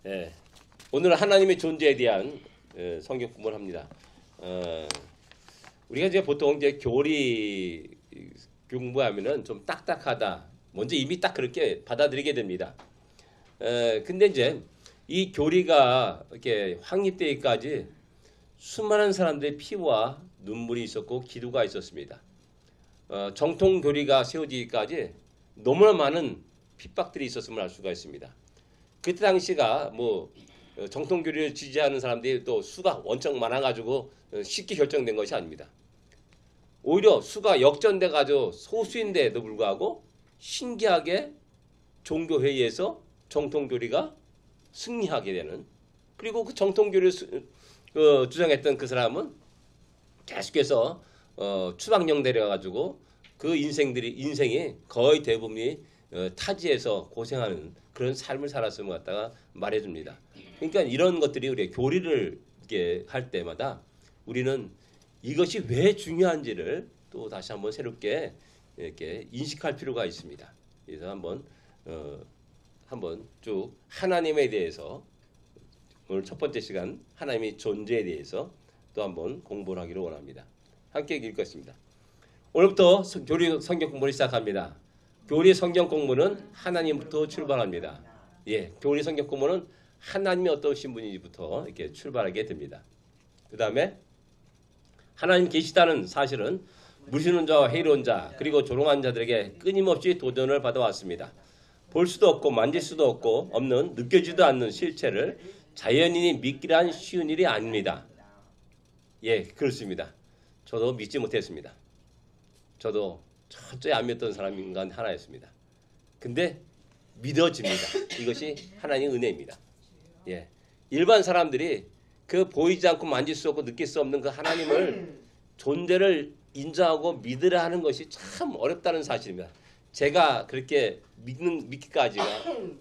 예. 오늘 하나님의 존재에 대한 성경 공부를 합니다. 우리가 이제 보통 이제 교리 공부하면은 좀 딱딱하다. 먼저 이미 딱 그렇게 받아들이게 됩니다. 근데 이제 이 교리가 이렇게 확립되기까지 수많은 사람들의 피와 눈물이 있었고 기도가 있었습니다. 정통 교리가 세워지기까지 너무나 많은 핍박들이 있었음을 알 수가 있습니다. 그때 당시가 뭐 정통 교리를 지지하는 사람들이 또 수가 원청 많아가지고 쉽게 결정된 것이 아닙니다. 오히려 수가 역전돼 가지고 소수인데도 불구하고 신기하게 종교회의에서 정통교리가 승리하게 되는, 그리고 그 정통교리를 주장했던 그 사람은 계속해서 추방령 데려가지고 그 인생이 거의 대부분이 타지에서 고생하는 그런 삶을 살았음을 갖다가 말해줍니다. 그러니까 이런 것들이 우리 교리를 이렇게 할 때마다 우리는 이것이 왜 중요한지를 또 다시 한번 새롭게 이렇게 인식할 필요가 있습니다. 그래서 한번 쭉 하나님에 대해서 오늘 첫 번째 시간 하나님의 존재에 대해서 또 한번 공부를 하기를 원합니다. 함께 읽겠습니다. 오늘부터 교리 성경 공부를 시작합니다. 교리 성경 공부는 하나님부터 출발합니다. 예, 교리 성경 공부는 하나님이 어떠신 분인지부터 이렇게 출발하게 됩니다. 그 다음에 하나님 계시다는 사실은 무시는 자와 해로운 자 그리고 조롱한 자들에게 끊임없이 도전을 받아왔습니다. 볼 수도 없고 만질 수도 없는 느껴지도 않는 실체를 자연인이 믿기란 쉬운 일이 아닙니다. 예, 그렇습니다. 저도 믿지 못했습니다. 저도 철저히 안 믿던 사람 인간 하나였습니다. 근데 믿어집니다. 이것이 하나님의 은혜입니다. 예, 일반 사람들이 그 보이지 않고 만질 수 없고 느낄 수 없는 그 하나님을 존재를 인정하고 믿으라 하는 것이 참 어렵다는 사실입니다. 제가 그렇게 믿기까지가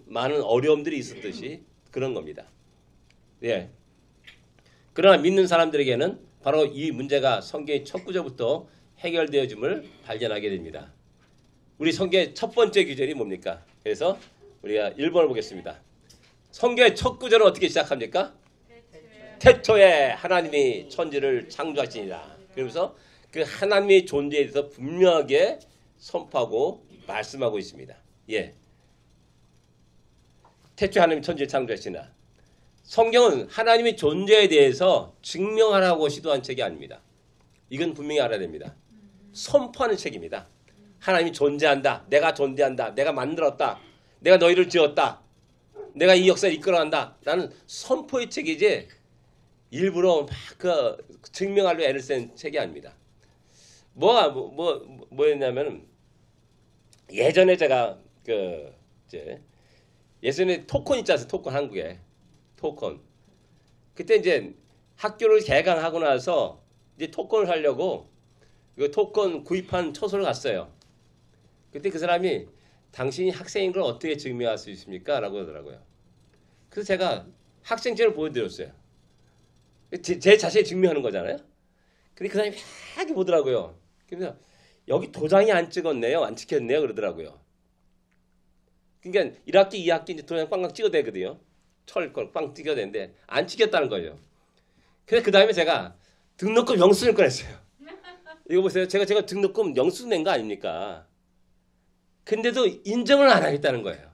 많은 어려움들이 있었듯이 그런 겁니다. 예. 그러나 믿는 사람들에게는 바로 이 문제가 성경의 첫 구절부터 해결되어짐을 발견하게 됩니다. 우리 성경의 첫 번째 구절이 뭡니까? 그래서 우리가 1번을 보겠습니다. 성경의 첫 구절은 어떻게 시작합니까? 태초에 하나님이 천지를 창조하시니라. 그러면서 그 하나님의 존재에 대해서 분명하게 선포하고 말씀하고 있습니다. 예. 태초에 하나님이 천지를 창조하시니라. 성경은 하나님의 존재에 대해서 증명하라고 시도한 책이 아닙니다. 이건 분명히 알아야 됩니다. 선포하는 책입니다. 하나님이 존재한다. 내가 존재한다. 내가 만들었다. 내가 너희를 지었다. 내가 이 역사를 이끌어간다. 라는 선포의 책이지 일부러 막 증명하려 애를 쓴 책이 아닙니다. 뭐였냐면 예전에 제가 예전에 토콘 있지 않습니까? 토콘 한국에 토콘. 그때 이제 학교를 개강하고 나서 이제 토콘을 하려고 그 토콘 구입한 처소를 갔어요. 그때 그 사람이 당신이 학생인 걸 어떻게 증명할 수 있습니까? 라고 하더라고요. 그래서 제가 학생증을 보여드렸어요. 제 자신이 증명하는 거잖아요. 근데 그 사람이 막 보더라고요. 그래서 여기 도장이 안 찍었네요. 안 찍혔네요. 그러더라고요. 그러니까 1학기, 2학기 이제 도장 꽝꽝 찍어야 되거든요. 철걸 빵 찍어야 되는데 안 찍혔다는 거예요. 그래서 그 다음에 제가 등록금 영수증을 꺼냈어요. 이거 보세요. 제가 등록금 영수증 낸 거 아닙니까? 근데도 인정을 안 하겠다는 거예요.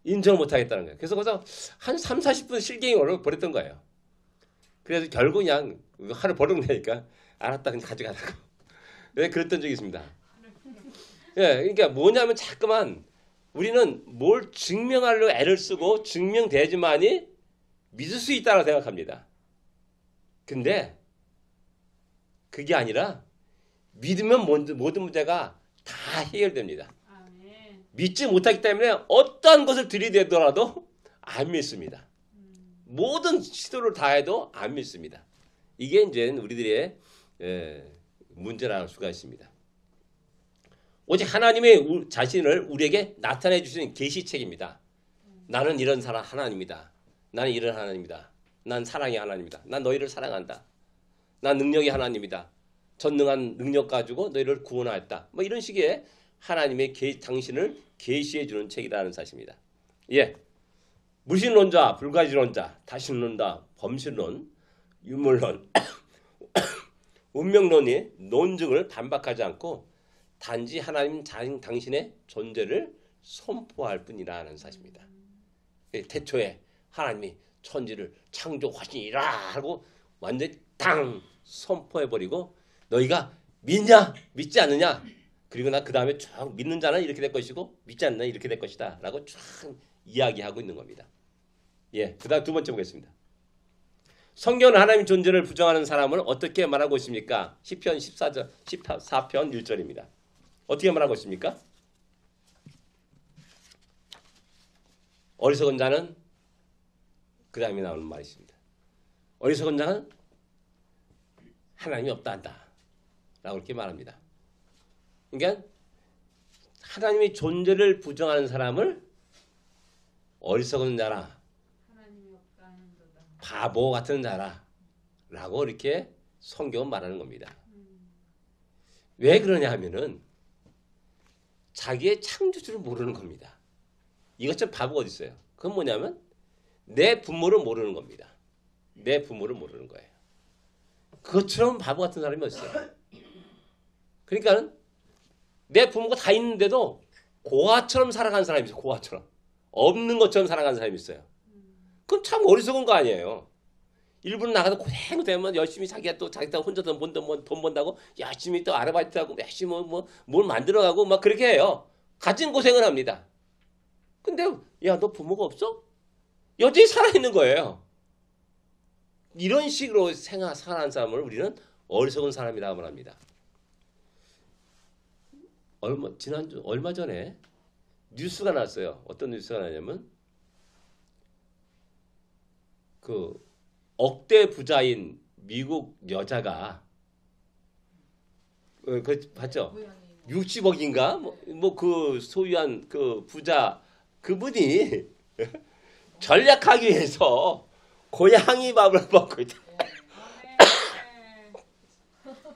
인정을 못 하겠다는 거예요. 그래서 거기서 한 3, 40분 실갱이 버렸던 거예요. 그래서 결국 그냥 하루 버릇내니까 알았다 그냥 가져가라고. 네, 그랬던 적이 있습니다. 예, 그러니까 뭐냐면 자꾸만 우리는 뭘 증명하려고 애를 쓰고 증명돼야지만이 믿을 수 있다고 생각합니다. 근데 그게 아니라 믿으면 모든 문제가 다 해결됩니다. 믿지 못하기 때문에 어떠한 것을 들이대더라도 안 믿습니다. 모든 시도를 다 해도 안 믿습니다. 이게 이제 우리들의 문제라는 수가 있습니다. 오직 하나님의 자신을 우리에게 나타내 주시는 계시책입니다. 나는 이런 사람 하나님이다. 나는 이런 하나님이다. 난 사랑의 하나님이다. 난 너희를 사랑한다. 난 능력의 하나님이다. 전능한 능력 가지고 너희를 구원하였다. 뭐 이런 식의 하나님의 당신을 계시해 주는 책이라는 사실입니다. 예. 무신론자, 불가지론자, 다신론자, 범신론, 유물론, 운명론이 논증을 반박하지 않고 단지 하나님 당신의 존재를 선포할 뿐이라는 사실입니다. 태초에 하나님이 천지를 창조하시니라 하고 완전히 당 선포해버리고 너희가 믿냐 믿지 않느냐 그리고 나 그 다음에 쭉 믿는 자는 이렇게 될 것이고 믿지 않는 자는 이렇게 될 것이다 라고 쭉 이야기하고 있는 겁니다. 예, 그 다음 두 번째 보겠습니다. 성경은 하나님 존재를 부정하는 사람을 어떻게 말하고 있습니까? 시편 14편 1절입니다. 어떻게 말하고 있습니까? 어리석은 자는 그 다음에 나오는 말이 있습니다. 어리석은 자는 하나님이 없다 한다 라고 이렇게 말합니다. 그러니까 하나님의 존재를 부정하는 사람을 어리석은 자라 바보 같은 자라 라고 이렇게 성경은 말하는 겁니다. 왜 그러냐 하면은 자기의 창조주를 모르는 겁니다. 이것처럼 바보가 어디 있어요? 그건 뭐냐면 내 부모를 모르는 겁니다. 내 부모를 모르는 거예요. 그것처럼 바보 같은 사람이 어딨어요? 그러니까 내 부모가 다 있는데도 고아처럼 살아가는 사람이 있어요. 고아처럼. 없는 것처럼 살아가는 사람이 있어요. 그건 참 어리석은 거 아니에요. 일부러 나가서 고생되면 열심히 자기가 또 자기가 혼자 돈 번다고 열심히 또 아르바이트하고 열심히 뭘 만들어가고 막 그렇게 해요. 가진 고생을 합니다. 근데 야, 너 부모가 없어? 여전히 살아있는 거예요. 이런 식으로 살아가는 사람을 우리는 어리석은 사람이라고 말합니다. 얼마 전에 뉴스가 났어요. 어떤 뉴스가 나냐면 그 억대 부자인 미국 여자가 그 봤죠? 60억인가 뭐 그 소유한 그 부자 그분이 전략하기 위해서 고양이 밥을 먹고 있다.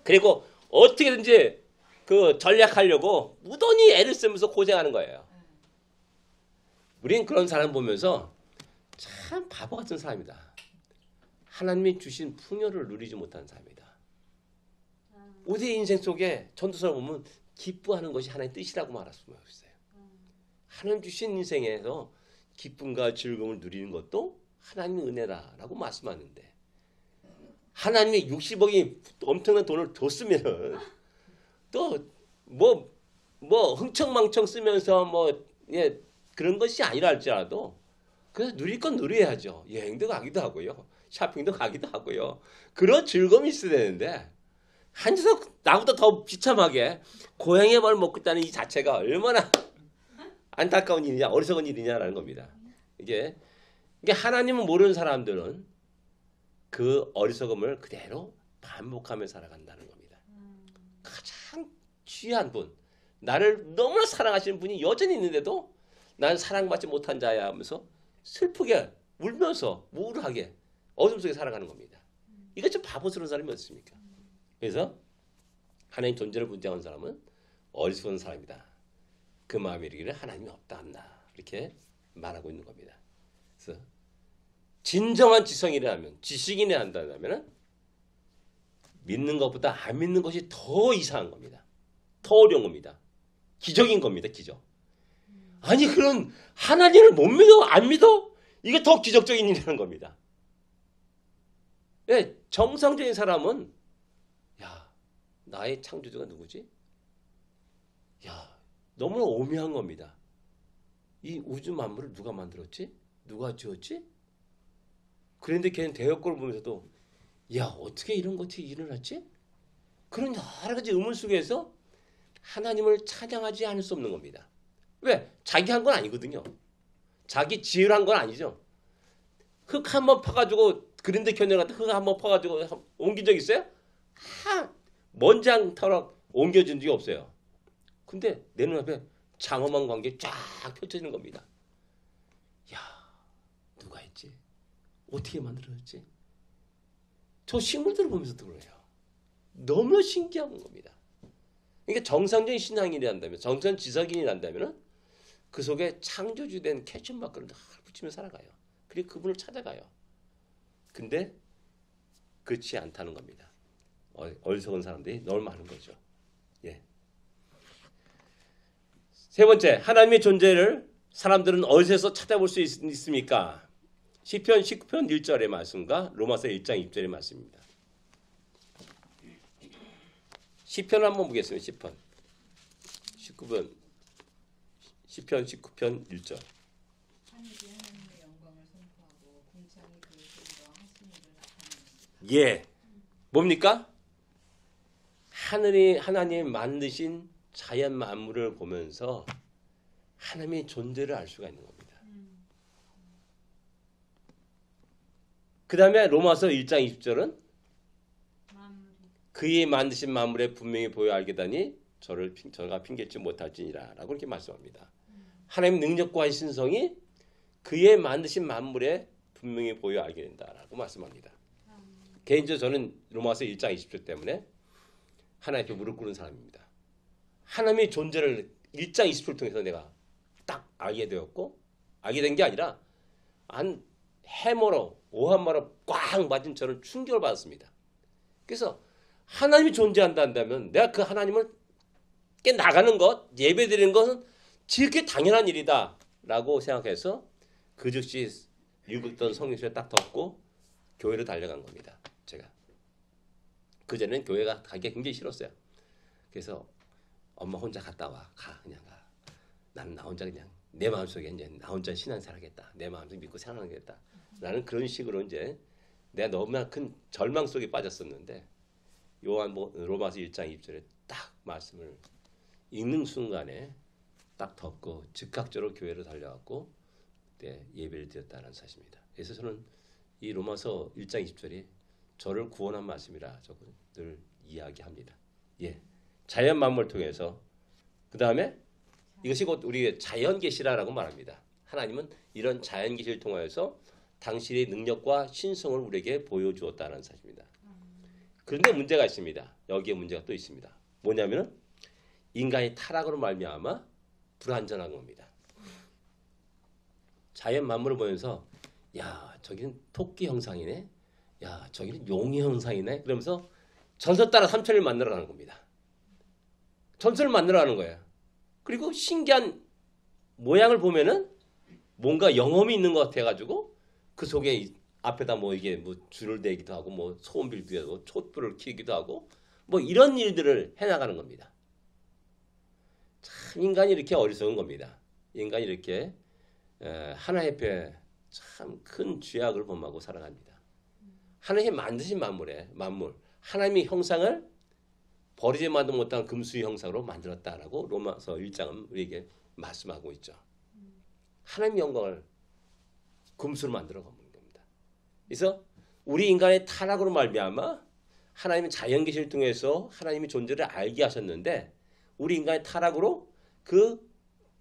그리고 어떻게든지 그 전략하려고 무던히 애를 쓰면서 고생하는 거예요. 우린 그런 사람 보면서 참 바보 같은 사람이다. 하나님이 주신 풍요를 누리지 못하는 사람이다. 우리의 인생 속에 전도서를 보면 기뻐하는 것이 하나님의 뜻이라고 말할 수가 있어요. 하나님 주신 인생에서 기쁨과 즐거움을 누리는 것도 하나님의 은혜다라고 말씀하는데 하나님이 60억이 엄청난 돈을 줬으면은 또 뭐 흥청망청 쓰면서 그런 것이 아니라 할지라도 그래서 누릴 건 누려야죠. 여행도 가기도 하고요. 쇼핑도 가기도 하고요. 그런 즐거움이 있어야 되는데 한 녀석 나보다 더 비참하게 고양이 밥을 먹고 있다는 이 자체가 얼마나 안타까운 일이냐 어리석은 일이냐라는 겁니다. 이게 하나님을 모르는 사람들은 그 어리석음을 그대로 반복하며 살아간다는 겁니다. 가장 귀한 분, 나를 너무나 사랑하시는 분이 여전히 있는데도 난 사랑받지 못한 자야 하면서 슬프게 울면서 우울하게 어둠 속에 살아가는 겁니다. 이거 좀 바보스러운 사람이 어딨습니까? 그래서 하나님 존재를 부정하는 사람은 어리석은 사람이다. 그 마음에 이르기를 하나님이 없다 한다. 이렇게 말하고 있는 겁니다. 그래서 진정한 지성이라면 지식인이 한다면 믿는 것보다 안 믿는 것이 더 이상한 겁니다. 더 어려운 겁니다. 기적인 겁니다. 기적. 아니 그런 하나님을 못 믿어? 안 믿어? 이게 더 기적적인 일이라는 겁니다. 네, 정상적인 사람은 야 나의 창조주가 누구지? 야 너무나 오묘한 겁니다. 이 우주 만물을 누가 만들었지? 누가 지었지? 그런데 걔는 대역골을 보면서도 야 어떻게 이런 것이 일어났지? 그런 여러 가지 의문 속에서 하나님을 찬양하지 않을 수 없는 겁니다. 왜? 자기 한 건 아니거든요. 자기 지혜로 한 건 아니죠. 흙 한번 파가지고 그린데 견뎌 갔다 흙 한번 파가지고 옮긴 적 있어요? 먼지 한 털어 옮겨준 적이 없어요. 근데 내 눈앞에 장엄한 광경이 쫙 펼쳐지는 겁니다. 야 누가 했지? 어떻게 만들어졌지? 저 식물들을 보면서도 그래요. 너무 신기한 겁니다. 그러니까 정상적인 신앙인이 한다면 정상 지성인이 한다면 그 속에 창조주된 캐치마크를 늘 붙이며 살아가요. 그리고 그분을 찾아가요. 근데 그렇지 않다는 겁니다. 어리석은 사람들이 너무 많은 거죠. 예. 세 번째, 하나님의 존재를 사람들은 어디서 찾아볼 수 있습니까? 시편 19편 1절의 말씀과 로마서 1장 2절의 말씀입니다. 시편 한번 보겠습니다. 시편 19편 1절. 예. 뭡니까? 하나님이 만드신 자연 만물을 보면서 하나님의 존재를 알 수가 있는 겁니다. 그 다음에 로마서 1장 20절은 그의 만드신 만물에 분명히 보여 알게 되니 저가 핑계치 못할지니라 라고 이렇게 말씀합니다. 하나님 능력과 신성이 그의 만드신 만물에 분명히 보여 알게 된다라고 말씀합니다. 개인적으로 저는 로마서 1장 20절 때문에 하나님께 무릎 꿇는 사람입니다. 하나님의 존재를 1장 20절을 통해서 내가 딱 알게 되었고, 알게 된 게 아니라 한 해머로 오한마로 꽉 맞은 저는 충격을 받았습니다. 그래서 하나님이 존재한다면 내가 그 하나님을 깨 나가는 것, 예배드리는 것은 지극히 당연한 일이다 라고 생각해서 그 즉시 읽었던 성경책을 딱 덮고 교회로 달려간 겁니다. 제가 그전에는 교회가 가기가 굉장히 싫었어요. 그래서 엄마 혼자 갔다 와. 그냥 가. 나는 나 혼자 그냥 내 마음속에 이제 나 혼자 신앙생활 하겠다. 내 마음속에 믿고 생활하겠다. 라는 그런 식으로 이제 내가 너무나 큰 절망 속에 빠졌었는데 로마서 1장 2절에 딱 말씀을 읽는 순간에 딱 덮고 즉각적으로 교회로 달려왔고 그때 예배를 드렸다는 사실입니다. 그래서 저는 이 로마서 1장 20절이 저를 구원한 말씀이라 저는 늘 이야기합니다. 예, 자연 만물을 통해서 그 다음에 이것이 곧 우리의 자연 계시라라고 말합니다. 하나님은 이런 자연 계시를 통하여서 당신의 능력과 신성을 우리에게 보여주었다는 사실입니다. 그런데 문제가 있습니다. 여기에 문제가 또 있습니다. 뭐냐면은 인간의 타락으로 말미암아 불완전한 겁니다. 자연 만물을 보면서 야 저기는 토끼 형상이네, 야 저기는 용의 형상이네, 그러면서 전설 따라 삼천을 만들어가는 겁니다. 전설을 만들어가는 거예요. 그리고 신기한 모양을 보면은 뭔가 영험이 있는 것 같아가지고 그 속에 앞에다 뭐 이게 뭐 줄을 대기도 하고 뭐 소원빌도 하고 촛불을 켜기도 하고 뭐 이런 일들을 해나가는 겁니다. 참 인간이 이렇게 어리석은 겁니다. 인간이 이렇게 하나님 앞에 참 큰 죄악을 범하고 살아갑니다. 하나님이 만드신 만물 하나님의 형상을 버리지마도 못한 금수의 형상으로 만들었다라고 로마서 1장은 우리에게 말씀하고 있죠. 하나님의 영광을 금수로 만들어 가는 겁니다. 그래서 우리 인간의 타락으로 말미암아 하나님의 자연 계시를 통해서 하나님의 존재를 알게 하셨는데 우리 인간의 타락으로 그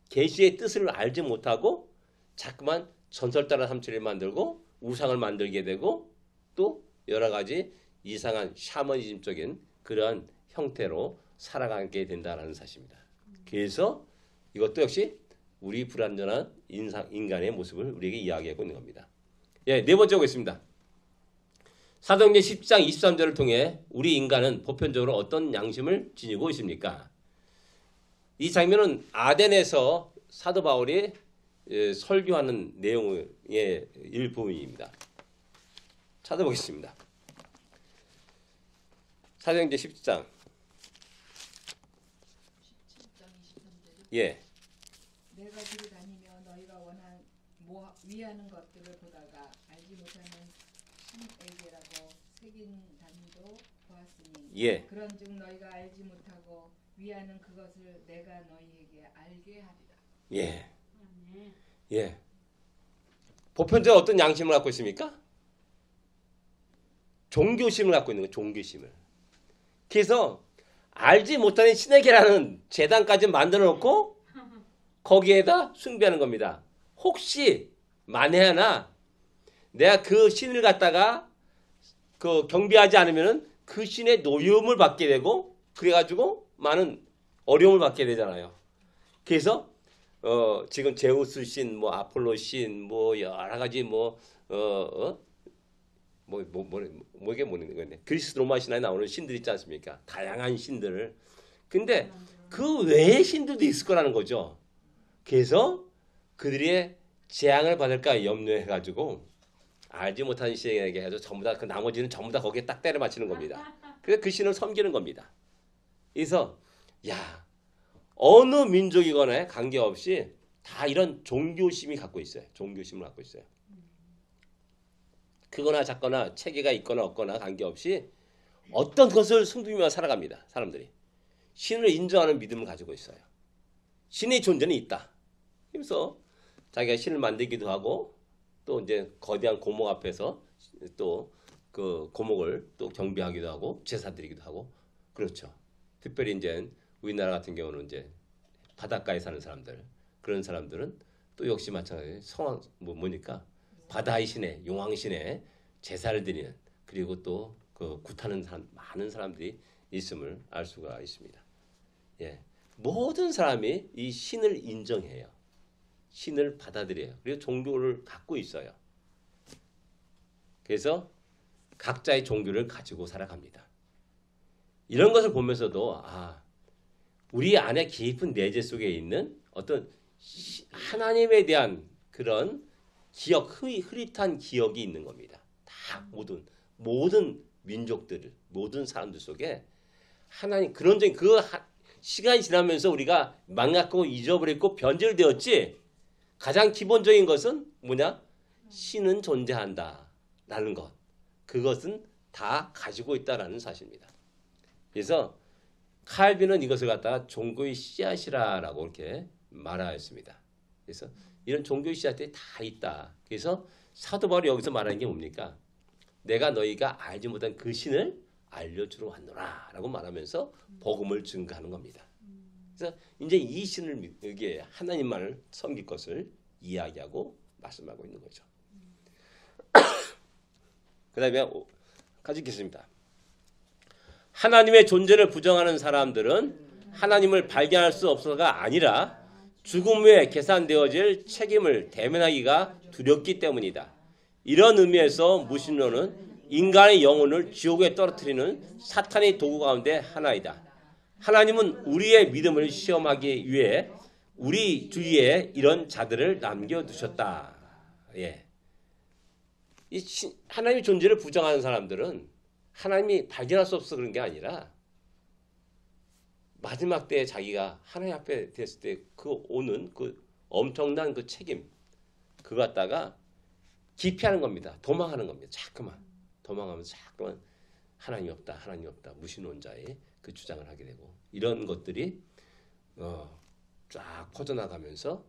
계시의 뜻을 알지 못하고 자꾸만 전설 따라 삼천을 만들고 우상을 만들게 되고 또 여러 가지 이상한 샤머니즘적인 그러한 형태로 살아가게 된다는 사실입니다. 그래서 이것도 역시 우리 불완전한 인간의 모습을 우리에게 이야기하고 있는 겁니다. 예, 네 번째 보겠습니다. 사도행전 10장 23절을 통해 우리 인간은 보편적으로 어떤 양심을 지니고 있습니까? 이 장면은 아덴에서 사도 바울이 설교하는 내용의 일부분입니다. 찾아보겠습니다. 사도행전 10장 17장 23절. 예. 내가 길을 다니며 너희가 위하는 것들을 보다가 알지 못하는 신에게라고 새긴 단도 보았으니 예. 그런즉 너희가 알지 못하고 위하는 그것을 내가 너희에게 알게 하리라. 예. 예. 보편적으로 어떤 양심을 갖고 있습니까? 종교심을 갖고 있는 거예요. 종교심을. 그래서 알지 못하는 신에게라는 제단까지 만들어 놓고 거기에다 숭배하는 겁니다. 혹시 만에 하나 내가 그 신을 갖다가 그 경배하지 않으면은 그 신의 노여움을 받게 되고 그래가지고 많은 어려움을 받게 되잖아요. 그래서 지금 제우스 신, 뭐 아폴로 신, 뭐 여러 가지 이게 뭐는 건데 그리스 로마 신화에 나오는 신들 있지 않습니까? 다양한 신들을. 근데 그 외의 신들도 있을 거라는 거죠. 그래서 그들의 재앙을 받을까 염려해가지고 알지 못하는 신에게 해서 전부 다 그 나머지는 전부 다 거기에 딱 때려 맞히는 겁니다. 그래서 그 신을 섬기는 겁니다. 그래서 야 어느 민족이거나 관계없이 다 이런 종교심이 갖고 있어요. 종교심을 갖고 있어요. 크거나 작거나 체계가 있거나 없거나 관계없이 어떤 것을 숨기며 살아갑니다. 사람들이. 신을 인정하는 믿음을 가지고 있어요. 신의 존재는 있다. 그래서 자기가 신을 만들기도 하고 또 이제 거대한 고목 앞에서 또 그 고목을 또 경배하기도 하고 제사 드리기도 하고 그렇죠. 특별히 이제 우리나라 같은 경우는 이제 바닷가에 사는 사람들 그런 사람들은 또 역시 마찬가지 성황 뭐니까 바다의 신에 용왕신에 제사를 드리는 그리고 또 그 굿하는 많은 사람들이 있음을 알 수가 있습니다. 예, 모든 사람이 이 신을 인정해요. 신을 받아들여요. 그리고 종교를 갖고 있어요. 그래서 각자의 종교를 가지고 살아갑니다. 이런 것을 보면서도 우리 안에 깊은 내재 속에 있는 어떤 하나님에 대한 그런 기억, 흐릿한 기억이 있는 겁니다. 다 모든 민족들, 모든 사람들 속에 하나님 그런적인 시간이 지나면서 우리가 망각하고 잊어버리고 변질되었지. 가장 기본적인 것은 뭐냐? 신은 존재한다라는 것. 그것은 다 가지고 있다라는 사실입니다. 그래서 칼빈은 이것을 갖다가 종교의 씨앗이라고 이렇게 말하였습니다. 그래서 이런 종교의 씨앗들이 다 있다. 그래서 사도 바울이 여기서 말하는 게 뭡니까? 내가 너희가 알지 못한 그 신을 알려주러 왔노라 라고 말하면서 복음을 증거하는 겁니다. 그래서 이제 이 신을 여기에 하나님만을 섬길 것을 이야기하고 말씀하고 있는 거죠. 그 다음에 가지겠습니다. 하나님의 존재를 부정하는 사람들은 하나님을 발견할 수 없어서가 아니라 죽음 후에 계산되어질 책임을 대면하기가 두렵기 때문이다. 이런 의미에서 무신론은 인간의 영혼을 지옥에 떨어뜨리는 사탄의 도구 가운데 하나이다. 하나님은 우리의 믿음을 시험하기 위해 우리 주위에 이런 자들을 남겨두셨다. 예. 하나님의 존재를 부정하는 사람들은 하나님이 발견할 수 없어서 그런 게 아니라 마지막 때에 자기가 하나님 앞에 됐을 때 그 오는 그 엄청난 그 책임 그거 갖다가 기피하는 겁니다. 도망하는 겁니다. 자꾸만 도망하면서 자꾸만 하나님이 없다 무신론자의 그 주장을 하게 되고 이런 것들이 쫙 퍼져나가면서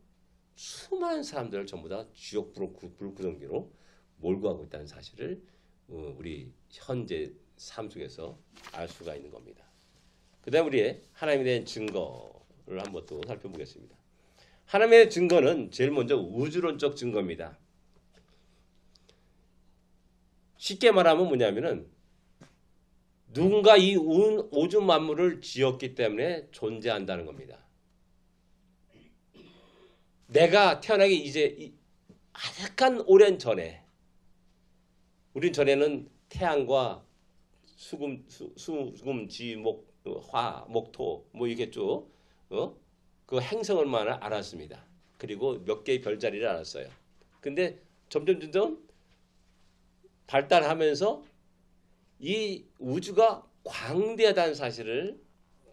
수많은 사람들을 전부 다 지옥 불구덩이로 몰고 가고 있다는 사실을 우리 현재 삶 속에서 알 수가 있는 겁니다. 그 다음 우리 하나님에 대한 증거를 한번 또 살펴보겠습니다. 하나님의 증거는 제일 먼저 우주론적 증거입니다. 쉽게 말하면 뭐냐면은 누군가 이 우주 만물을 지었기 때문에 존재한다는 겁니다. 내가 태어나기 이제 약간 오랜 전에 우린 전에는 태양과 수금, 지, 목, 화, 목, 토 뭐 이게 쭉 그 행성을만 알았습니다. 그리고 몇 개의 별자리를 알았어요. 근데 점점 발달하면서 이 우주가 광대하다는 사실을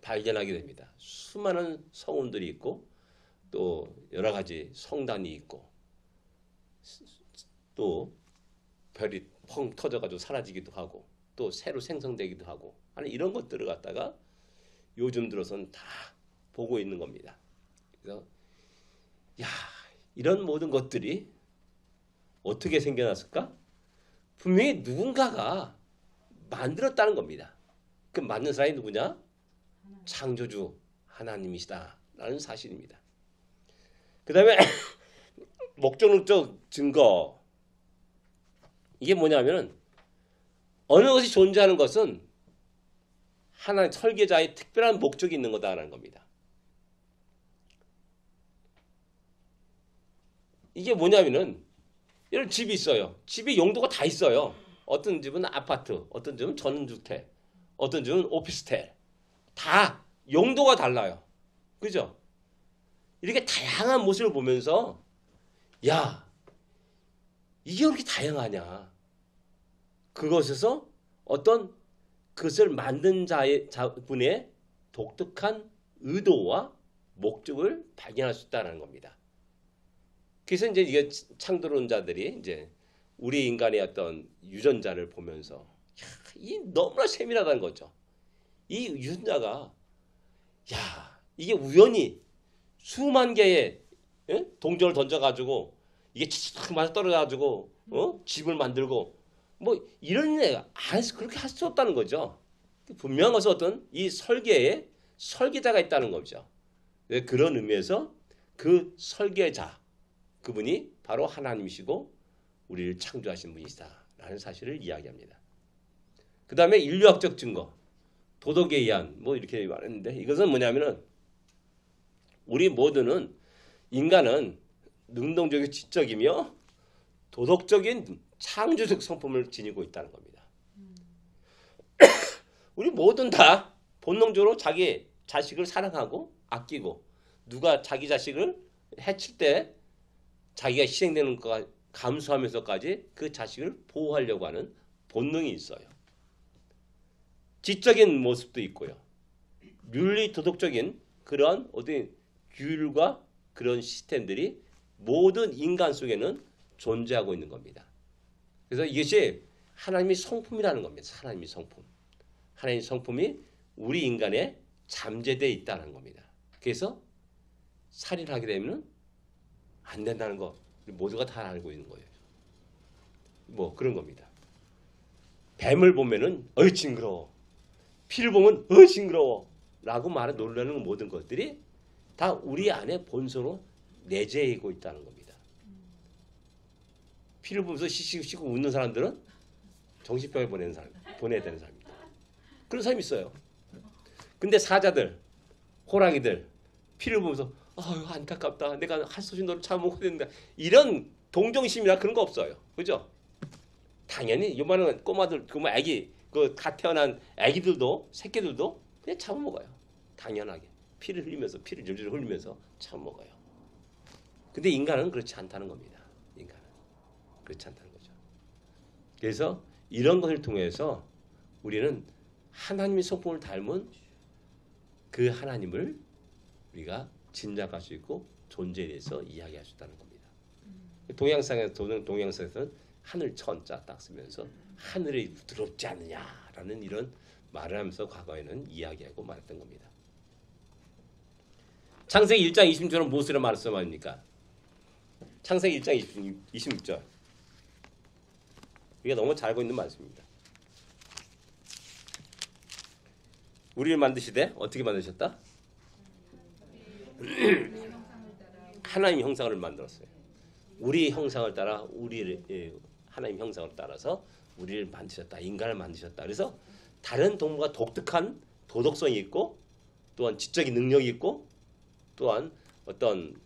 발견하게 됩니다. 수많은 성운들이 있고 또 여러 가지 성단이 있고 또 별이 펑 터져가지고 사라지기도 하고 또 새로 생성되기도 하고 아니 이런 것들을 갖다가 요즘 들어서는 다 보고 있는 겁니다. 그래서 이런 모든 것들이 어떻게 생겨났을까? 분명히 누군가가 만들었다는 겁니다. 그 만든 사람이 누구냐? 창조주 하나님이시다라는 사실입니다. 그 다음에 목적론적 증거 이게 뭐냐면은 어느 것이 존재하는 것은 하나님 설계자의 특별한 목적이 있는 거다라는 겁니다. 이게 뭐냐면은 이런 집이 있어요. 집이 용도가 다 있어요. 어떤 집은 아파트, 어떤 집은 전원주택, 어떤 집은 오피스텔. 다 용도가 달라요. 그죠? 이렇게 다양한 모습을 보면서 야, 이게 왜 이렇게 다양하냐. 그것에서 어떤 그것을 만든 자분의 독특한 의도와 목적을 발견할 수 있다는 겁니다. 그래서 이제 이게 창조론자들이 이제 우리 인간의 어떤 유전자를 보면서 야, 이 너무나 세밀하다는 거죠. 이 유전자가 야, 이게 우연히 수만 개의 동전을 던져가지고 이게 착 맞아 떨어져가지고 집을 만들고 뭐 이런 애 그렇게 할 수 없다는 거죠. 분명한 것은 어떤 이 설계에 설계자가 있다는 거죠. 그런 의미에서 그 설계자 그분이 바로 하나님이시고 우리를 창조하신 분이시다라는 사실을 이야기합니다. 그 다음에 인류학적 증거, 도덕에 의한 뭐 이렇게 말했는데 이것은 뭐냐면은 우리 모두는 인간은 능동적이고 지적이며 도덕적인 창조적 성품을 지니고 있다는 겁니다. 우리 모두는 다 본능적으로 자기 자식을 사랑하고 아끼고 누가 자기 자식을 해칠 때 자기가 희생되는 것 감수하면서까지 그 자식을 보호하려고 하는 본능이 있어요. 지적인 모습도 있고요. 윤리 도덕적인 그런 어떤 규율과 그런 시스템들이 모든 인간 속에는 존재하고 있는 겁니다. 그래서 이것이 하나님의 성품이라는 겁니다. 하나님의 성품. 하나님의 성품이 우리 인간에 잠재되어 있다는 겁니다. 그래서 살인하게 되면 안 된다는 거 모두가 다 알고 있는 거예요. 뭐 그런 겁니다. 뱀을 보면은 징그러워. 피를 보면 징그러워. 라고 말해 놀라는 모든 것들이 다 우리 안에 본성으로 내재하고 있다는 겁니다. 피를 보면서 시시시고 웃는 사람들은 정신병에 보내야 되는 사람입니다. 그런 사람이 있어요. 근데 사자들, 호랑이들 피를 보면서 안타깝다. 내가 할 수 없이 너를 참아먹어야 된다. 이런 동정심이나 그런 거 없어요. 그죠? 당연히 요만한 꼬마들, 애기, 갓 태어난 애기들도 새끼들도 그냥 참아먹어요. 당연하게. 피를 흘리면서 피를 줄줄 흘리면서 참아먹어요. 근데 인간은 그렇지 않다는 겁니다. 인간은 그렇지 않다는 거죠. 그래서 이런 것을 통해서 우리는 하나님의 성품을 닮은 그 하나님을 우리가 짐작할 수 있고 존재에 대해서 이야기할 수 있다는 겁니다. 동양상에서는 하늘 천자 딱 쓰면서 하늘이 부드럽지 않느냐라는 이런 말을 하면서 과거에는 이야기하고 말했던 겁니다. 창세기 1장 26절은 무엇이라 말씀합니까? 창세기 1장 26절. 우리가 너무 잘 알고 있는 말씀입니다. 우리를 만드시되 어떻게 만드셨다? 하나님 형상을 만들었어요. 우리 형상을 따라 하나님 형상을 따라서 우리를 만드셨다. 인간을 만드셨다. 그래서 다른 동물과 독특한 도덕성이 있고 또한 지적인 능력이 있고 또한 어떤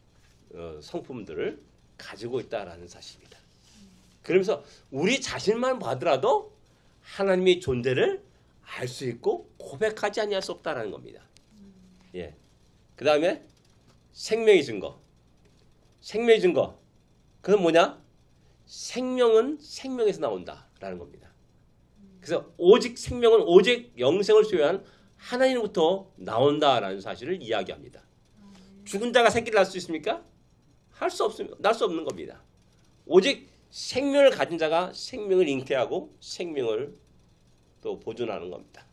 성품들을 가지고 있다라는 사실입니다. 그러면서 우리 자신만 봐더라도 하나님의 존재를 알 수 있고 고백하지 아니할 수 없다라는 겁니다. 예. 그 다음에 생명의 증거. 생명의 증거. 그건 뭐냐? 생명은 생명에서 나온다라는 겁니다. 그래서 오직 생명은 오직 영생을 소유한 하나님부터 나온다라는 사실을 이야기합니다. 죽은 자가 새끼를 낳을 수 있습니까? 할 수 없습니다. 낳을 수 없는 겁니다. 오직 생명을 가진 자가 생명을 잉태하고 생명을 또 보존하는 겁니다.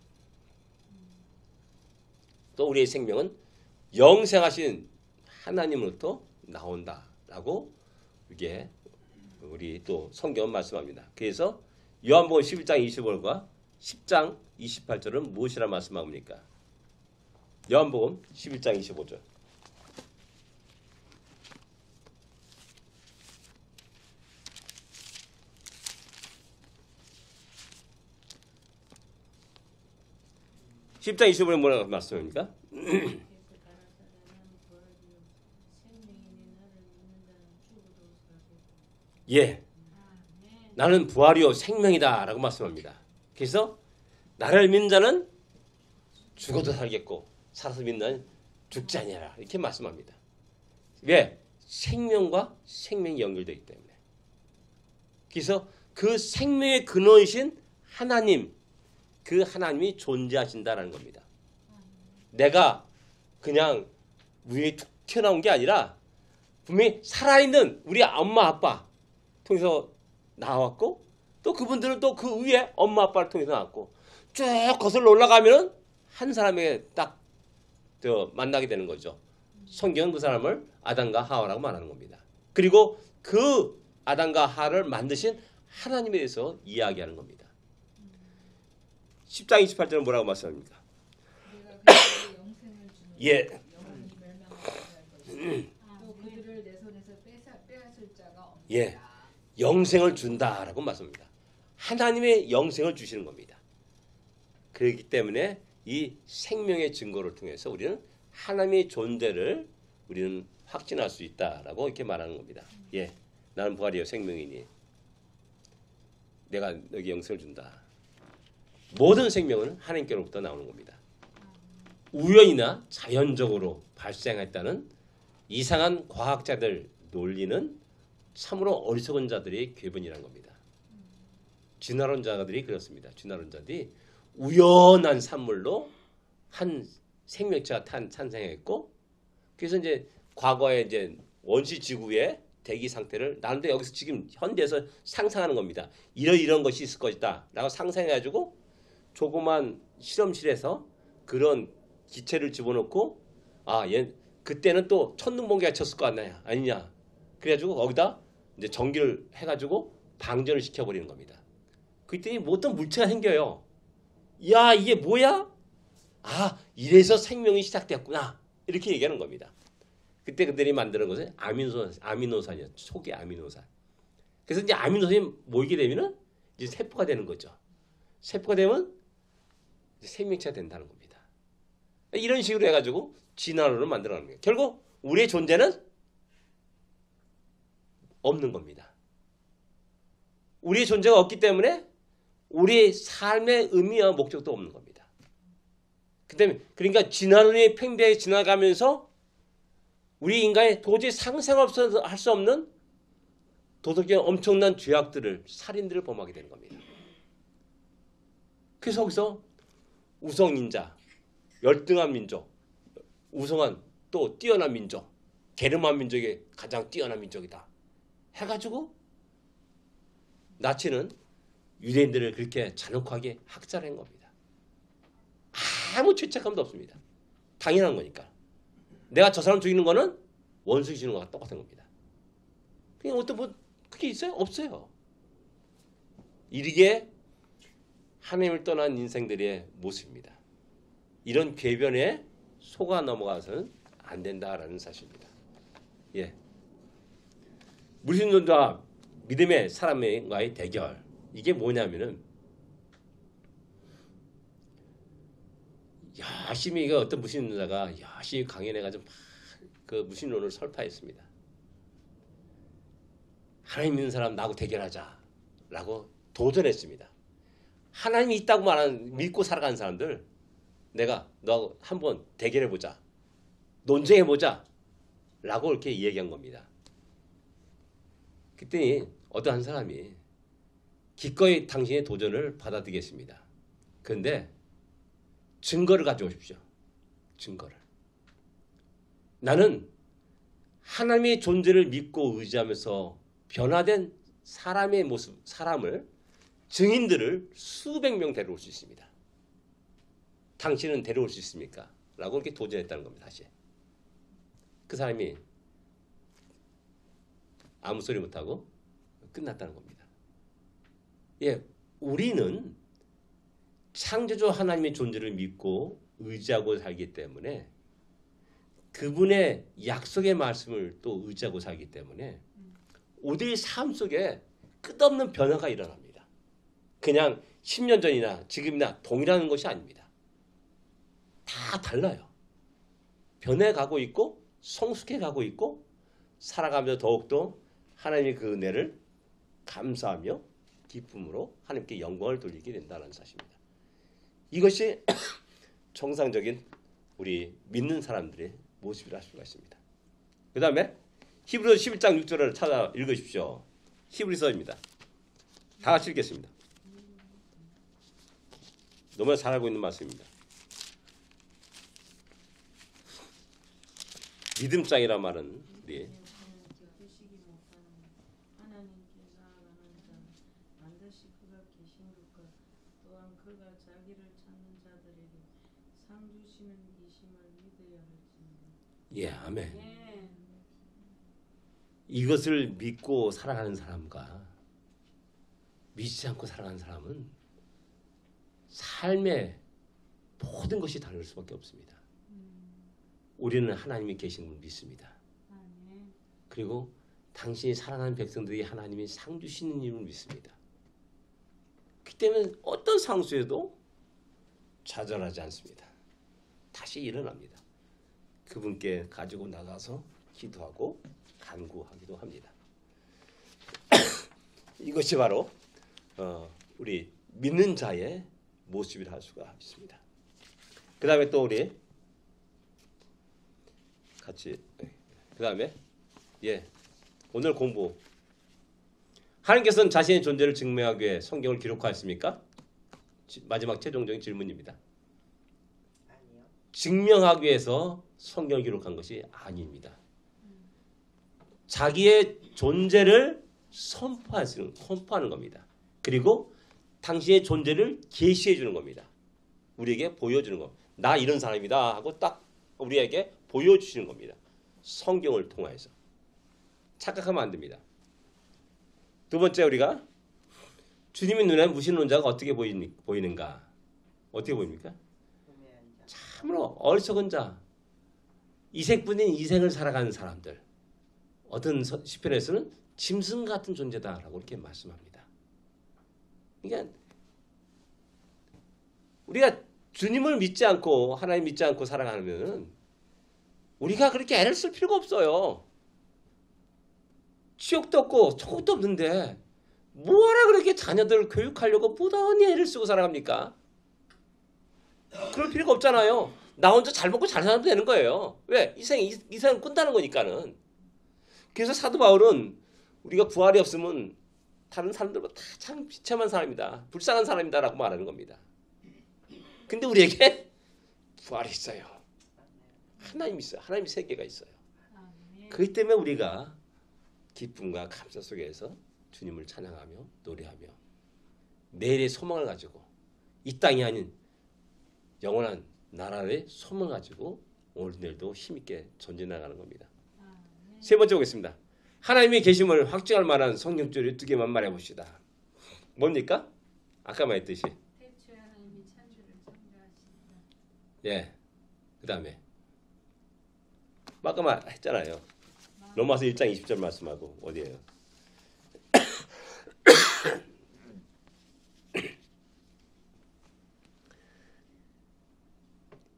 또 우리의 생명은 영생하신 하나님으로부터 나온다라고 이게 우리 또 성경은 말씀합니다. 그래서 요한복음 11장 25절과 10장 28절은 무엇이라 말씀합니까? 요한복음 11장 25절. 십장 25절에 뭐라고 말씀합니까? 예, 나는 부활이요 생명이다 라고 말씀합니다. 그래서 나를 믿는 자는 죽어도 살겠고 살아서 믿는 자는 죽지 아니하라 이렇게 말씀합니다. 왜? 생명과 생명이 연결되어 있기 때문에. 그래서 그 생명의 근원이신 하나님, 그 하나님이 존재하신다라는 겁니다. 내가 그냥 위에 툭 튀어나온 게 아니라 분명히 살아있는 우리 엄마 아빠 통해서 나왔고 또 그분들은 또 그 위에 엄마 아빠를 통해서 나왔고 쭉 거슬러 올라가면 한 사람에게 딱 만나게 되는 거죠. 성경은 그 사람을 아담과 하와라고 말하는 겁니다. 그리고 그 아담과 하와를 만드신 하나님에 대해서 이야기하는 겁니다. 10장 28절은 뭐라고 말씀합니까? 내가 그들에게 영생을 주는 예. 영원히 멸망하지 않을 것이고 또 그들을 내 손에서 빼앗을 자가 없다. 예. 영생을 준다라고 말씀합니다. 하나님의 영생을 주시는 겁니다. 그렇기 때문에 이 생명의 증거를 통해서 우리는 하나님의 존재를 우리는 확신할 수 있다라고 이렇게 말하는 겁니다. 예, 나는 부활이요 생명이니 내가 너에게 영생을 준다. 모든 생명은 하나님께로부터 나오는 겁니다. 우연이나 자연적으로 발생했다는 이상한 과학자들 논리는 참으로 어리석은 자들의 궤변이라는 겁니다. 진화론자들이 그렇습니다. 진화론자들이 우연한 산물로 한 생명체가 탄생했고, 그래서 이제 과거에 이제 원시 지구의 대기 상태를 나름대로 여기서 지금 현대에서 상상하는 겁니다. 이런 것이 있을 것이다라고 상상해가지고 조그만 실험실에서 그런 기체를 집어넣고 얘 그때는 또 천둥번개가 쳤을 거 아니냐. 그래가지고 거기다 이제 전기를 해가지고 방전을 시켜버리는 겁니다. 그랬더니 뭐 어떤 물체가 생겨요. 야, 이게 뭐야? 이래서 생명이 시작됐구나. 이렇게 얘기하는 겁니다. 그때 그들이 만드는 것은 아미노산이에요. 초기 아미노산. 그래서 이제 아미노산이 모이게 되면은 이제 세포가 되는 거죠. 세포가 되면 이제 생명체가 된다는 겁니다. 이런 식으로 해가지고 진화론을 만들어가는 거예요. 결국 우리의 존재는 없는 겁니다. 우리의 존재가 없기 때문에 우리의 삶의 의미와 목적도 없는 겁니다. 그러니까 진화론이 팽배하게 지나가면서 우리 인간이 도저히 상상할 수 없는 도덕적인 엄청난 죄악들을, 살인들을 범하게 되는 겁니다. 그래서 거기서 우성인자, 열등한 민족, 우성한 또 뛰어난 민족, 게르만 민족이 가장 뛰어난 민족이다 해가지고 나치는 유대인들을 그렇게 잔혹하게 학살한 겁니다. 아무 죄책감도 없습니다. 당연한 거니까. 내가 저 사람 죽이는 거는 원수 죽이는 거와 똑같은 겁니다. 그냥 어떤 뭐 그게 있어요? 없어요. 이게 하나님을 떠난 인생들의 모습입니다. 이런 궤변에 속아 넘어가서는 안 된다라는 사실입니다. 예. 무신론자와 믿음의 사람과의 대결. 이게 뭐냐면은 열심히 어떤 무신론자가 열심히 강연해가지고 그 무신론을 설파했습니다. 하나님 믿는 사람 나하고 대결하자라고 도전했습니다. 하나님이 있다고 말하는 믿고 살아가는 사람들 내가 너하고 한번 대결해보자. 논쟁해보자. 라고 이렇게 얘기한 겁니다. 그랬더니 어떤 한 사람이 기꺼이 당신의 도전을 받아들이겠습니다. 그런데 증거를 가져오십시오. 증거를. 나는 하나님의 존재를 믿고 의지하면서 변화된 사람의 모습, 사람을 증인들을 수백 명 데려올 수 있습니다. 당신은 데려올 수 있습니까? 라고 이렇게 도전했다는 겁니다. 다시. 그 사람이 아무 소리 못하고 끝났다는 겁니다. 예, 우리는 창조주 하나님의 존재를 믿고 의지하고 살기 때문에 그분의 약속의 말씀을 또 의지하고 살기 때문에 우리의 삶 속에 끝없는 변화가 일어납니다. 그냥 10년 전이나 지금이나 동일한 것이 아닙니다. 다 달라요. 변해가고 있고 성숙해가고 있고 살아가면서 더욱더 하나님의 그 은혜를 감사하며 기쁨으로 하나님께 영광을 돌리게 된다는 사실입니다. 이것이 정상적인 우리 믿는 사람들의 모습이라 할 수가 있습니다. 그 다음에 히브리서 11장 6절을 찾아 읽으십시오. 히브리서입니다. 다 같이 읽겠습니다. 너무나 잘 알고 있는 말씀입니다. 믿음장이란 말은 우리 예, 아멘. 이것을 믿고 살아가는 사람과 믿지 않고 살아가는 사람은 삶의 모든 것이 다를 수밖에 없습니다. 우리는 하나님이 계신 걸 믿습니다. 그리고 당신이 사랑하는 백성들이 하나님이 상 주시는 힘을 믿습니다. 그렇기 때문에 어떤 상수에도 좌절하지 않습니다. 다시 일어납니다. 그분께 가지고 나가서 기도하고 간구하기도 합니다. 이것이 바로 우리 믿는 자의 모습이라 할 수가 있습니다. 그 다음에 또 우리 같이 그 다음에 오늘 공부 하나님께서는 자신의 존재를 증명하기 위해 성경을 기록하였습니까? 마지막 최종적인 질문입니다. 아니요. 증명하기 위해서 성경을 기록한 것이 아닙니다. 자기의 존재를 선포하는 겁니다. 그리고 당신의 존재를 계시해 주는 겁니다. 우리에게 보여주는 것. 나 이런 사람이다 하고 딱 우리에게 보여주시는 겁니다. 성경을 통해서. 착각하면 안 됩니다. 두 번째 우리가 주님의 눈에 무신론자가 어떻게 보이는가? 어떻게 보입니까? 참으로 어리석은 자, 이색뿐인 이생을 살아가는 사람들. 어떤 시편에서는 짐승 같은 존재다라고 이렇게 말씀합니다. 그러니까 우리가 주님을 믿지 않고 하나님 믿지 않고 살아가면 우리가 그렇게 애를 쓸 필요가 없어요. 취업도 없고 초급도 없는데 뭐하라 그렇게 자녀들 교육하려고 부단히 애를 쓰고 살아갑니까? 그럴 필요가 없잖아요. 나 혼자 잘 먹고 잘 살면 되는 거예요. 왜? 이 생을 꾼다는 거니까는. 그래서 사도 바울은 우리가 부활이 없으면 다른 사람들보다 다 참 비참한 사람이다. 불쌍한 사람이다라고 말하는 겁니다. 근데 우리에게 부활이 있어요. 하나님이 있어요. 하나님의 세계가 있어요. 그렇기 때문에 우리가 기쁨과 감사 속에서 주님을 찬양하며 노래하며 내일의 소망을 가지고 이 땅이 아닌 영원한 나라의 소망을 가지고 오늘 내일도 힘있게 전진나가는 겁니다. 세 번째 보겠습니다. 하나님의 계심을 확증할 만한 성경줄을 두 개만 말해봅시다. 뭡니까? 아까 말했듯이 태초에 하나님이 천지를 창조하시니라. 예. 그 다음에 아까 말했잖아요. 로마서 1장 20절 말씀하고 어디예요?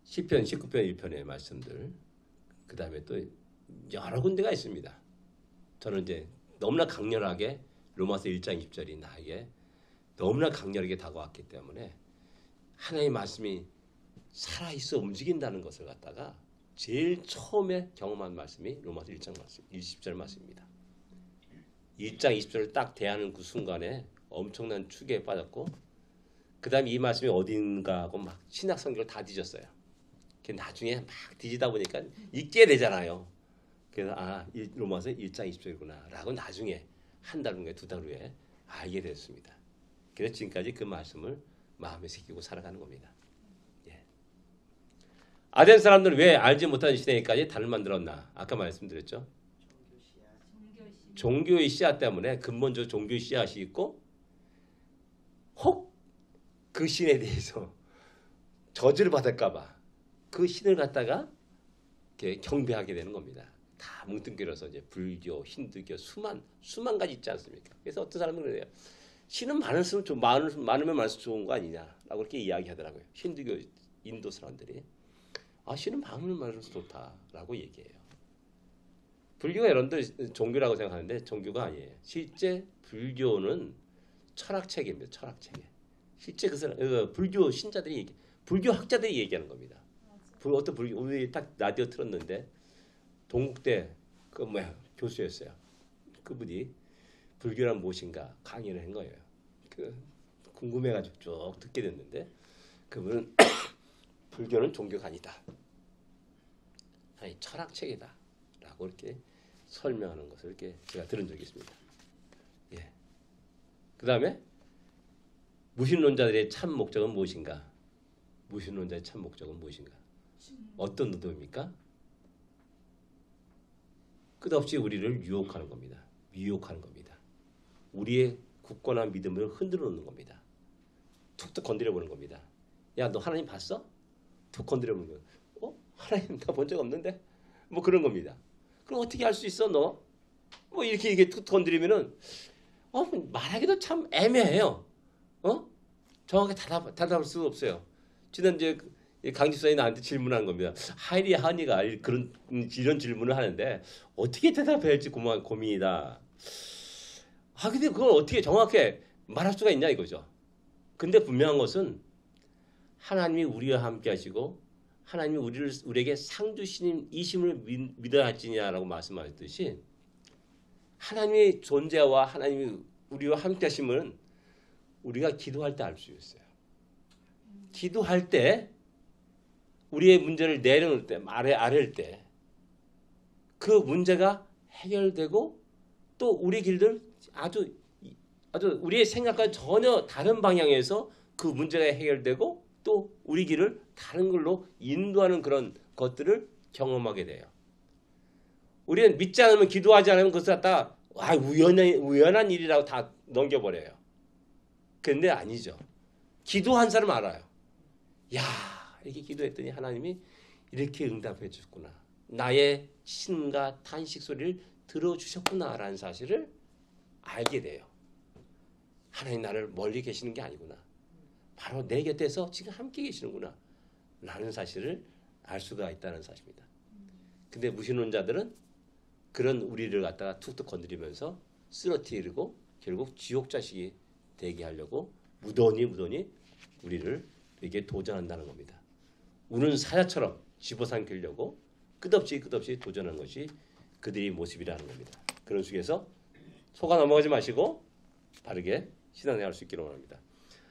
시편 19편 1편의 말씀들. 그 다음에 또 여러 군데가 있습니다. 저는 이제 너무나 강렬하게 로마서 1장 20절이 나에게 너무나 강렬하게 다가왔기 때문에 하나님의 말씀이 살아있어 움직인다는 것을 갖다가 제일 처음에 경험한 말씀이 로마서 1장 말씀, 20절 말씀입니다. 1장 20절을 딱 대하는 그 순간에 엄청난 축에 빠졌고 그 다음에 이 말씀이 어딘가 하고 막 신약 성경을 다 뒤졌어요. 나중에 막 뒤지다 보니까 읽게 되잖아요. 그래서 이 로마서 1장 20절이구나 라고 나중에 한 달 후에 두 달 후에 알게 됐습니다. 그래서 지금까지 그 말씀을 마음에 새기고 살아가는 겁니다. 예. 아덴 사람들은 왜 알지 못하는 시대까지 단을 만들었나? 아까 말씀드렸죠. 종교의 씨앗 때문에 근본적으로 종교의 씨앗이 있고 혹 그 신에 대해서 저주를 받을까봐 그 신을 갖다가 이렇게 경배하게 되는 겁니다. 다 뭉뚱그려서 이제 불교, 힌두교 수만 가지 있지 않습니까? 그래서 어떤 사람은 그래요. 신은 많을수록 많으면 많을수록 좋은 거 아니냐라고 그렇게 이야기하더라고요. 힌두교, 인도 사람들이 신은 많으면 많을수록 좋다라고 얘기해요. 불교가 여러분들 종교라고 생각하는데 종교가 아니에요. 실제 불교는 철학체계입니다. 철학체계. 실제 그 사람 불교 신자들이 불교 학자들이 얘기하는 겁니다. 어떤 불교 우리 딱 라디오 틀었는데 동국대 그 뭐야 교수였어요. 그분이 불교란 무엇인가 강의를 한 거예요. 그 궁금해가지고 쭉 듣게 됐는데 그분은 불교는 종교가 아니다. 아니 철학체계다라고 이렇게 설명하는 것을 이렇게 제가 들은 적이 있습니다. 예. 그 다음에 무신론자들의 참 목적은 무엇인가? 무신론자의 참 목적은 무엇인가? 어떤 의도입니까? 끝없이 우리를 유혹하는 겁니다. 미혹하는 겁니다. 우리의 굳건한 믿음을 흔들어 놓는 겁니다. 툭툭 건드려 보는 겁니다. 야, 너 하나님 봤어? 툭 건드려 보는 거야. 하나님 나 본 적 없는데? 뭐 그런 겁니다. 그럼 어떻게 할 수 있어 너? 뭐 이게 툭 건드리면은 말하기도 참 애매해요. 정확하게 답할 수 없어요. 지난주에 강 집사님이 나한테 질문한 겁니다. 하이리 하니가 이런 질문을 하는데 어떻게 대답해야 할지 고민이다. 근데 그걸 어떻게 정확하게 말할 수가 있냐 이거죠. 근데 분명한 것은 하나님이 우리와 함께 하시고 하나님이 우리에게 상주신이심을 믿어야 할지냐라고 말씀하셨듯이 하나님의 존재와 하나님이 우리와 함께 하심은 우리가 기도할 때 알 수 있어요. 기도할 때 우리의 문제를 내려놓을 때 아래일 때 그 문제가 해결되고 또 우리 길들 아주 우리의 생각과 전혀 다른 방향에서 그 문제가 해결되고 또 우리 길을 다른 걸로 인도하는 그런 것들을 경험하게 돼요. 우리는 믿지 않으면 기도하지 않으면 그것을 갖다가 우연한 일이라고 다 넘겨버려요. 근데 아니죠. 기도한 사람 알아요. 야, 이렇게 기도했더니 하나님이 이렇게 응답해 주셨구나. 나의 신음과 탄식 소리를 들어주셨구나라는 사실을 알게 돼요. 하나님 나를 멀리 계시는 게 아니구나. 바로 내 곁에서 지금 함께 계시는구나. 라는 사실을 알 수가 있다는 사실입니다. 근데 무신론자들은 그런 우리를 갖다가 툭툭 건드리면서 쓰러뜨리고 결국 지옥 자식이 되게 하려고 무던히 우리를 이게 도전한다는 겁니다. 우는 사자처럼 집어삼키려고 끝없이 도전하는 것이 그들의 모습이라는 겁니다. 그런 속에서 속아 넘어가지 마시고 바르게 신앙생활 할 수 있기를 원합니다.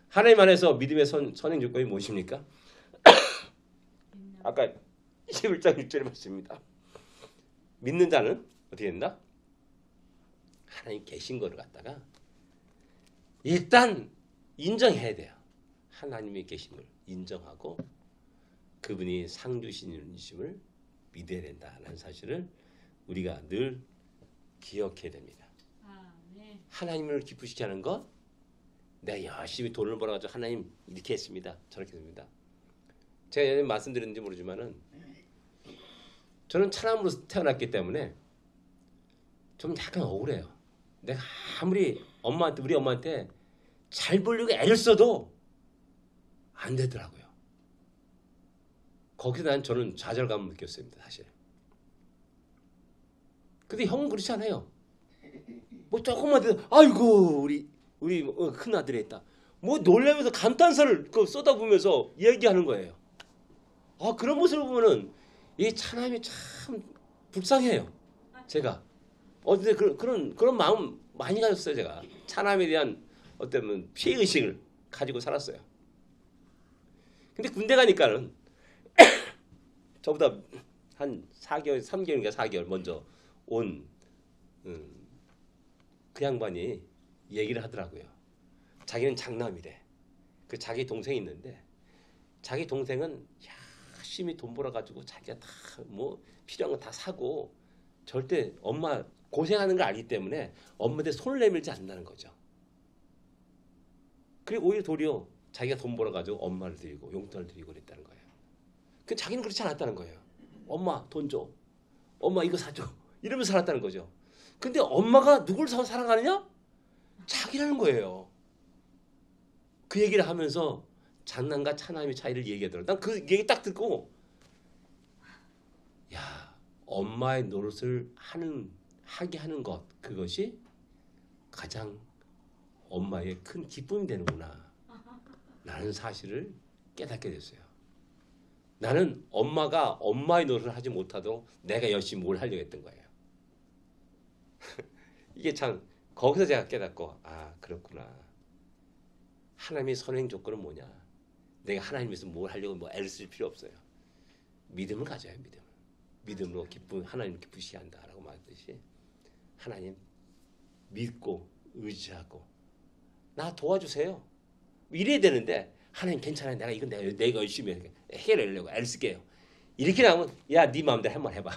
하나님 안에서 믿음의 선행 조건이 무엇입니까? 아까 21장 6절에 말씀입니다. 믿는 자는 어떻게 된다? 하나님 계신 거를 갖다가 일단 인정해야 돼요. 하나님이 계신 걸 인정하고 그분이 상주신이심을 믿어야 된다는 사실을 우리가 늘 기억해야 됩니다. 하나님을 기쁘시게 하는 것, 내가 열심히 돈을 벌어가지고 하나님 이렇게 했습니다. 저렇게 했습니다. 제가 예전에 말씀드렸는지 모르지만은 저는 차남으로 태어났기 때문에 좀 약간 억울해요. 내가 아무리 우리 엄마한테 잘 보려고 애를 써도 안 되더라고요. 거기서 저는 좌절감을 느꼈습니다, 사실. 근데 형은 그렇지 않아요. 뭐 조금만 돼도 아이고 우리 큰 아들이 했다. 뭐 놀라면서 감탄사를 쏟아부으면서 얘기하는 거예요. 그런 모습을 보면은 이 차남이 참 불쌍해요. 제가 어제 그런 마음 많이 가졌어요. 제가 차남에 대한 어떤 피해 의식을 가지고 살았어요. 근데 군대 가니까는 저보다 한 3개월인가 4개월 먼저 온 그 양반이 얘기를 하더라고요. 자기는 장남이래. 그 자기 동생이 있는데 자기 동생은 열심히 돈 벌어가지고 자기가 다 뭐 필요한 거 다 사고 절대 엄마 고생하는 걸 알기 때문에 엄마한테 손을 내밀지 않는다는 거죠. 그리고 오히려 도리어 자기가 돈 벌어가지고 엄마를 드리고 용돈을 드리고 그랬다는 거예요. 그 자기는 그렇지 않았다는 거예요. 엄마 돈 줘. 엄마 이거 사줘. 이러면서 살았다는 거죠. 근데 엄마가 누굴 사랑하느냐? 자기라는 거예요. 그 얘기를 하면서 장남과 차남의 차이를 얘기하더라고요. 난 그 얘기 딱 듣고 야 엄마의 노릇을 하게 하는 것, 그것이 가장 엄마의 큰 기쁨이 되는구나 라는 사실을 깨닫게 됐어요. 나는 엄마가 엄마의 노릇을 하지 못하도 내가 열심히 뭘 하려고 했던 거예요. 이게 참 거기서 제가 깨닫고 아 그렇구나. 하나님의 선행 조건은 뭐냐. 내가 하나님에서 뭘 하려고 뭐 애를 쓸 필요 없어요. 믿음을 가져야 해요. 믿음으로 하나님 기쁘시게 한다라고 말했듯이 하나님 믿고 의지하고 나 도와주세요. 이래야 되는데 하나님 괜찮아요. 내가 이건 내가 열심히 해결하려고 애를 쓸게요. 이렇게 나오면 야 네 마음대로 한번 해봐.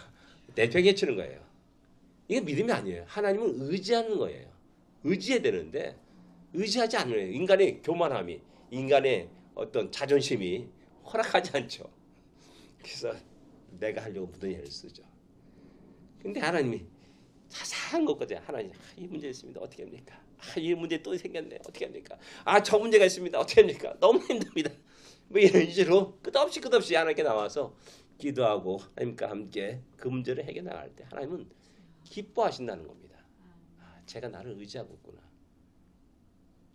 내팽개치는 거예요. 이게 믿음이 아니에요. 하나님은 의지하는 거예요. 의지해야 되는데 의지하지 않는 거예요. 인간의 교만함이 인간의 어떤 자존심이 허락하지 않죠. 그래서 내가 하려고 무슨 애를 쓰죠. 근데 하나님이 자세한 것까지 하나님 이 문제 있습니다. 어떻게 합니까? 이 문제 또 생겼네. 어떻게 합니까? 저 문제가 있습니다. 어떻게 합니까? 너무 힘듭니다. 뭐 이런 식으로 끝없이 하나님께 나와서 기도하고 하나님과 함께 그 문제를 해결해 나갈 때 하나님은 기뻐하신다는 겁니다. 제가 나를 의지하고 있구나.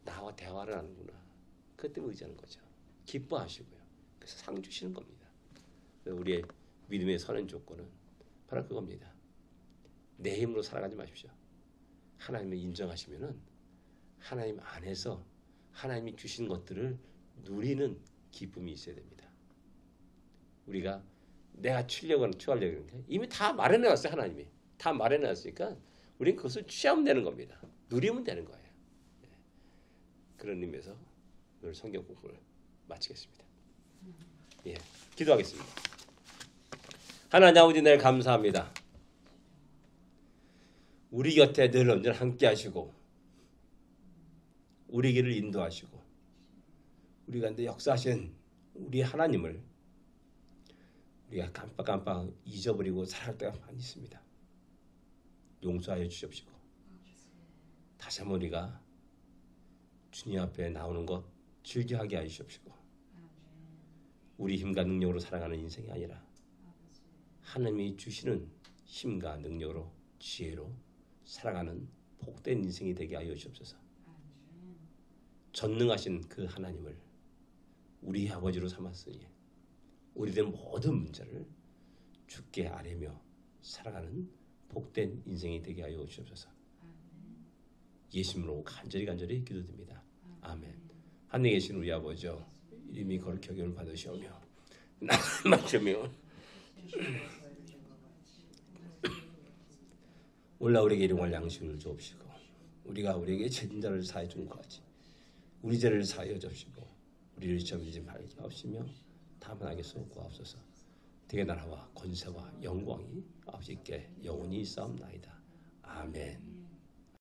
나와 대화를 하는구나. 그것 때문에 의지하는 거죠. 기뻐하시고요. 그래서 상 주시는 겁니다. 우리의 믿음의 선행 조건은 바로 그겁니다. 내 힘으로 살아가지 마십시오. 하나님을 인정하시면은 하나님 안에서 하나님이 주신 것들을 누리는 기쁨이 있어야 됩니다. 우리가 내가 취하려고 하는 게 이미 다 마련해놨어요. 하나님이 다 마련해놨으니까 우리는 그것을 취하면 되는 겁니다. 누리면 되는 거예요. 그런 의미에서 오늘 성경 공부를 마치겠습니다. 기도하겠습니다. 하나님 아버지 늘 감사합니다. 우리 곁에 늘 언제나 함께 하시고 우리 길을 인도하시고 우리 가운데 역사하신 우리 하나님을 우리가 깜빡깜빡 잊어버리고 살아갈 때가 많이 있습니다. 용서하여 주십시오. 다시 한번 우리가 주님 앞에 나오는 것 즐겨하게 하시옵시고 우리 힘과 능력으로 살아가는 인생이 아니라 하나님이 주시는 힘과 능력으로 지혜로 살아가는 복된 인생이 되게 하여 주옵소서. 전능하신 그 하나님을 우리 아버지로 삼았으니 우리들 모든 문제를 주께 아뢰며 살아가는 복된 인생이 되게 하여 주옵소서. 예수님으로 간절히 기도드립니다. 아멘. 하늘에 계신 우리 아버지여 이름이 거룩히 여김을 받으시오며 나를 맞으며 올라 우리에게 일용할 양식을 주옵시고 우리가 우리에게 죄진 자를 사하여 준 것 같이 우리 죄를 사하여 주옵시고 우리를 시험하지 말게 하옵시며 다만 하게 구하옵소서. 되게 나라와 권세와 영광이 아버지께 영원히 있사옵나이다. 아멘.